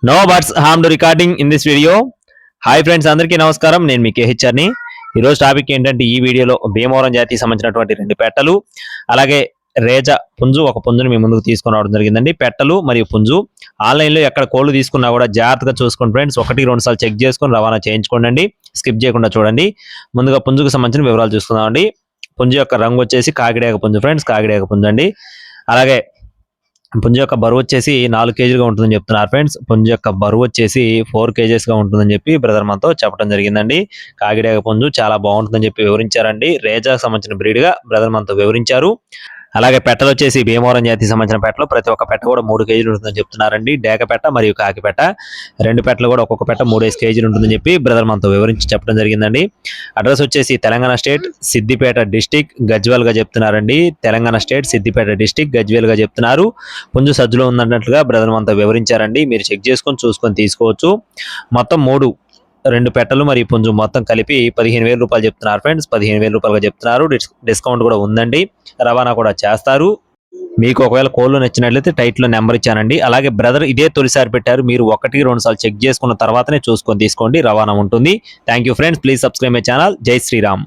No buts harm to recording in this video. Hi friends, అందరికీ నమస్కారం. నేను మీ కేహెచ్ఆర్ని. ఈరోజు టాపిక్ ఏంటంటే ఈ వీడియోలో భీమవరం జాతికి సంబంధించినటువంటి 2 పెట్టలు, అలాగే రేజ పుంజు ఒక పుంజుని మీ ముందుకు తీసుకొని రావడం జరిగిందండి. పెట్టలు మరియు పుంజు ఆన్లైన్లో ఎక్కడ కోళ్ళు తీసుకున్నా కూడా జాగ్రత్తగా చూసుకోండి ఫ్రెండ్స్. 1-2 సార్లు చెక్ చేసుకొని రవాణా చేయించుకోండి. స్కిప్ చేయకుండా చూడండి. ముందుగా పుంజుకు సంబంధించిన వివరాలు చూసుకుందామండి. పుంజు యొక్క రంగు వచ్చేసి కాకిడేగ పుంజు ఫ్రెండ్స్, కాకిడేగ పుంజు అండి. అలాగే పుంజు యొక్క బరువు వచ్చేసి 4 కేజీలుగా ఉంటుందని చెప్తున్నారు ఫ్రెండ్స్. పుంజు యొక్క బరువు వచ్చేసి 4 కేజెస్గా ఉంటుందని చెప్పి బ్రదర్ మనతో చెప్పడం జరిగిందండి. కాకిడేగ పుంజు చాలా బాగుంటుందని చెప్పి వివరించారండి. రేజాకు సంబంధించిన బ్రీడ్గా బ్రదర్ మనతో వివరించారు. అలాగే పెట్టలు వచ్చేసి భీమవరం జాతికి సంబంధించిన పెట్టలు ప్రతి ఒక్క పెట్ట కూడా 3 కేజీలు ఉంటుందని చెప్తున్నారండి. డేక పెట్ట మరియు కాకి పెట్ట 2 పెట్టలు కూడా ఒక్కొక్క పెట్ట 3 కేజీలు ఉంటుందని చెప్పి బ్రదర్ మనతో వివరించి చెప్పడం జరిగిందండి. అడ్రస్ వచ్చేసి తెలంగాణ స్టేట్ సిద్దిపేట డిస్టిక్ గజ్వేల్ గా చెప్తున్నారండి. తెలంగాణ స్టేట్ సిద్దిపేట డిస్టిక్ గజ్వేల్ గా చెప్తున్నారు. పుంజు సజ్జులో ఉన్నట్లుగా బ్రదర్ మనతో వివరించారండి. మీరు చెక్ చేసుకొని చూసుకొని తీసుకోవచ్చు. మొత్తం 2 పెట్టలు మరియు పుంజు మొత్తం కలిపి 15,000 రూపాయలు చెప్తున్నారు ఫ్రెండ్స్. 15,000 రూపాయలుగా చెప్తున్నారు. డిస్కౌంట్ కూడా ఉందండి. రవాణా కూడా చేస్తారు. మీకు ఒకవేళ కోళ్ళు నచ్చినట్లయితే టైట్లో నెంబర్ ఇచ్చానండి. అలాగే బ్రదర్ ఇదే తొలిసారి పెట్టారు. మీరు 1-2 సార్లు చెక్ చేసుకున్న తర్వాతనే చూసుకొని తీసుకోండి. రవాణా ఉంటుంది. Thank you friends. Please subscribe my channel. జై శ్రీరామ్.